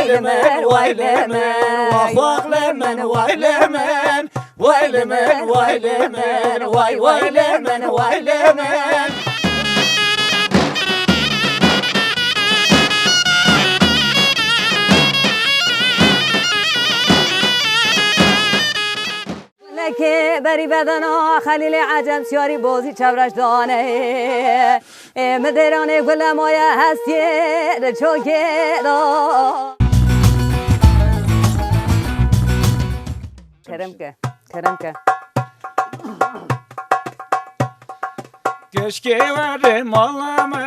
ويلمن ويلمن وخواق لمن ويلمن ويلمن ويلمن ويلمن ويلمن که بری بدنا خلیل عجم سیاری بازی چورش دانه مدرانه گل مایه هستیه چوکه دا کرم که Keşke varım ağlama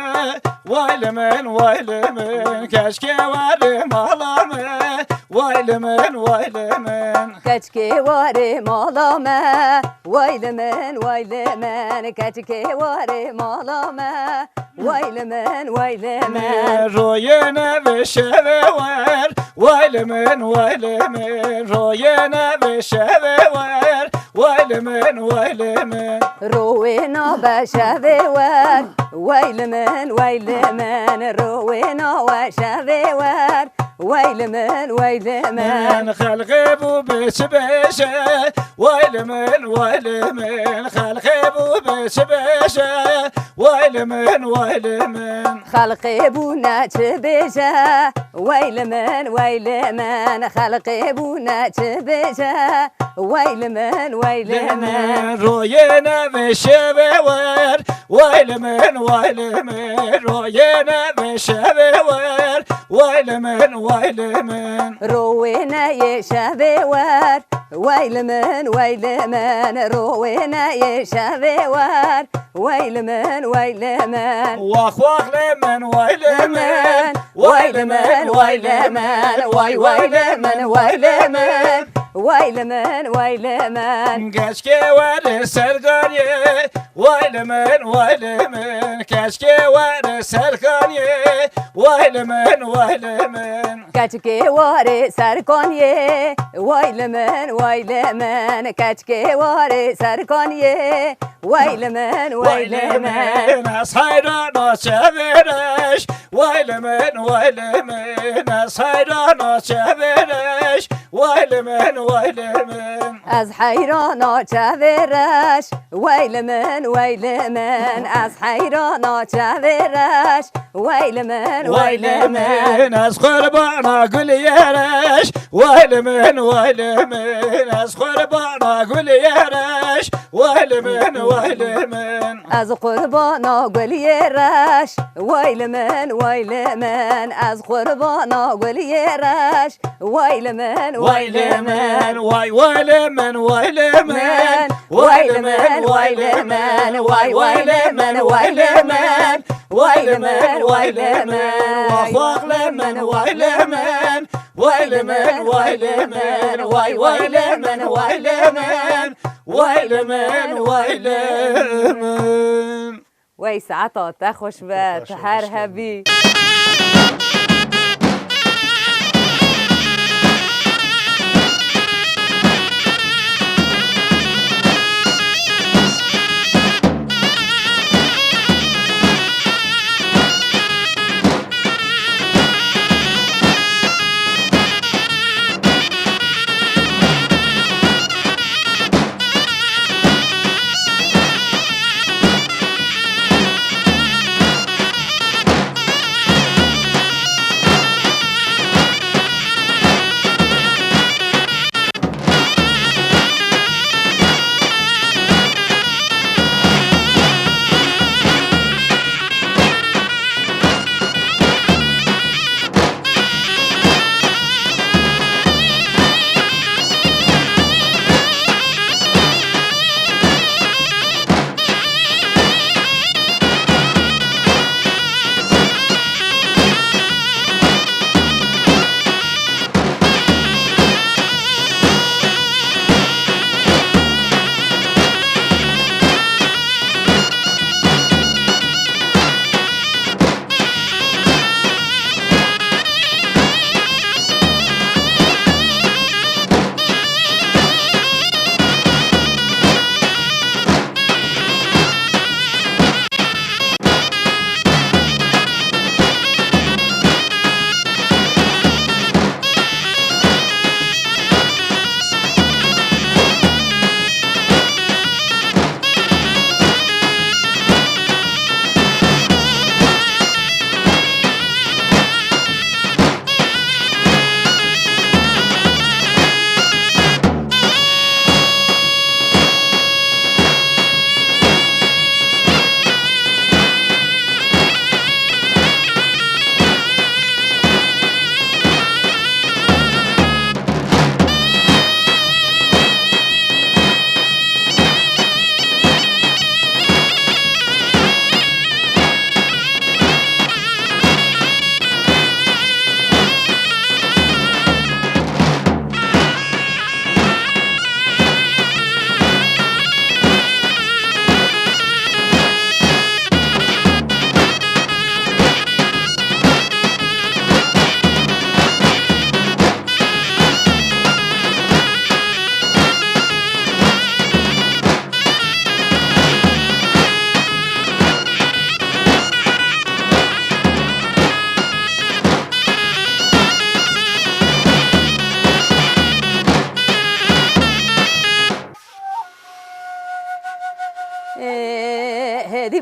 Vaylemen vaylemen Keşke varım ağlama Vaylemen vaylemen Keşke varım ağlama Vaylemen vaylemen Keşke varım ağlama Vaylemen vaylemen Royene ve şeve var Vaylemen vaylemen Royene ve şeve var Vaylemen vaylemen روينا بشبيور ويلمن ويلمن روينا وشبيور ويلمن ويلمن خلقي بو بيش بيشة ويلمن ويلمن خلقي بو بيش بيشة ويلمن ويلمن خلقي بو ناتش بيشة ويلمن ويلمن خلقي بو ناتش بيشة ويلمن ويلمن روينا بشبيور ويلمن ويلمن روينا بشبيور ويلمن ويلمن روينا يشبيور ويلمن ويلمن روينا يشبيور ويلمن ويلمن واخ لمن ويلمن ويلمن ويلمن ويلمن ويلمن ويلمن ويلمن Keşke var serganye Vaylemen vaylemen Keşke var serganye Vaylemen vaylemen Keşke var serganye Vaylemen vaylemen Keşke var serganye Vaylemen vaylemen Az hayrana çevireş Vaylemen vaylemen Az hayrana çevireş Vaylemen vaylemen Az hayrana çevireş Vaylemen vaylemen Az hayrana çevireş Vaylemen vaylemen Az kurbana gül yereş Vaylemen vaylemen Az kurbana gül yereş Vaylemen vaylemen Az kurbana gül yereş Vaylemen vaylemen Az kurbana gül yereş Vaylemen ويلمن واي ويلمن ويلمن ويلمن ويلمن ويلمن ويلمن ويلمن ويلمن واخواق لمن ويلمن ويلمن ويلمن ويلمن ويلمن ويلمن ويلمن وي ساعتها تخش بتحر هبي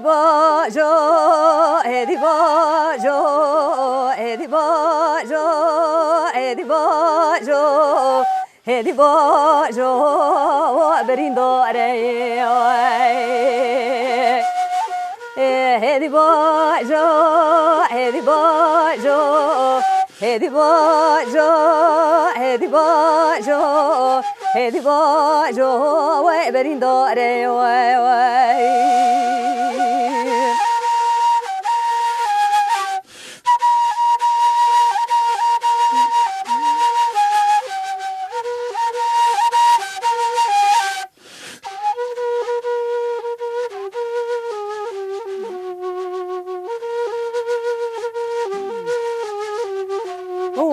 باجو هدی باجو هدی باجو هدی باجو هدی باجو برین داره هدی باجو هدی باجو هدی باجو هدی باجو هدی باجو وای برین داره وای وای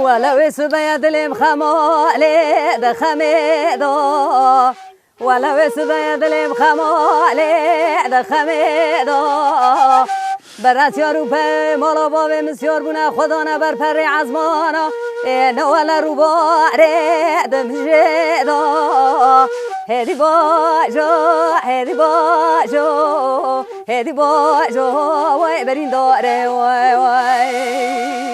ولو سبيا دلم خمالي دخميدو ولو سبيا دلم خمالي دخميدو برات یارو په مالا باب مسیار بونه خدا نبر پر عزمانا نوالا رو باره دمجدا هدی باجو هدی باجو هدی باجو وای برین داره وای وای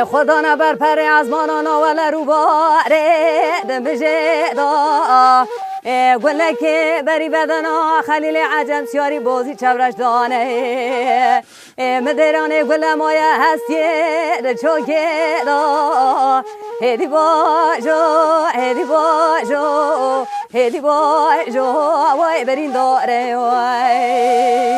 خدا نبر پر از مانانا ولا رو باره دمجدا گله که بری بدنا خلیل عجم سیاری بازی چبرش دانه مدرانه گله مایه هستیه چوکه دا هدی باجو هدی باجو هدی باجو وای برین داره وای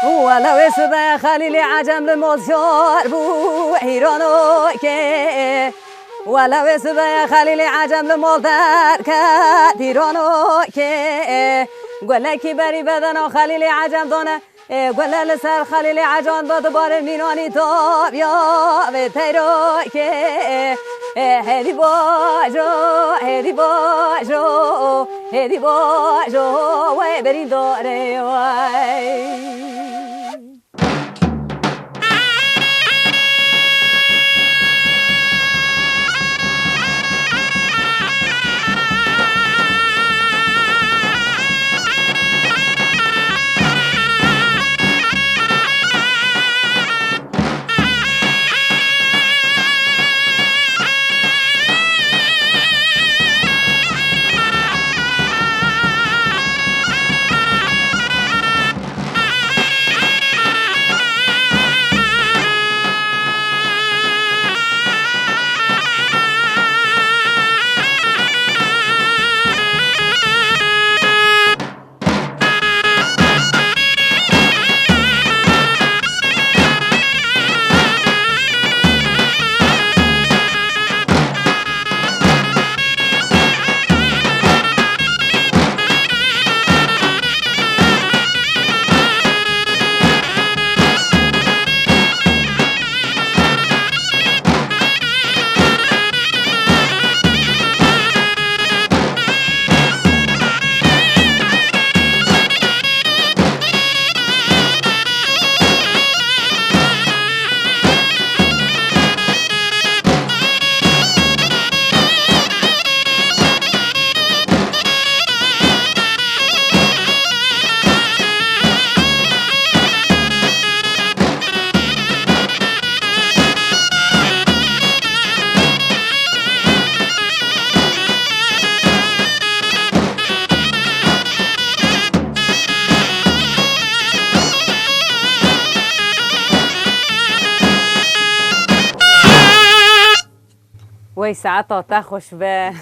ولو سبا خلیل عجم لموزیار بو ایرانو که ولو سبا خلیل عجم لمولدر کد ایرانو که گله کی بری بدنا خلیل عجم دانه گله لسر خلیل عجم داد بار مینانی تاب یا به تیرو که هدی باجو هدی باجو هدی باجو وای برین داره وای وای ساعت تا خوش به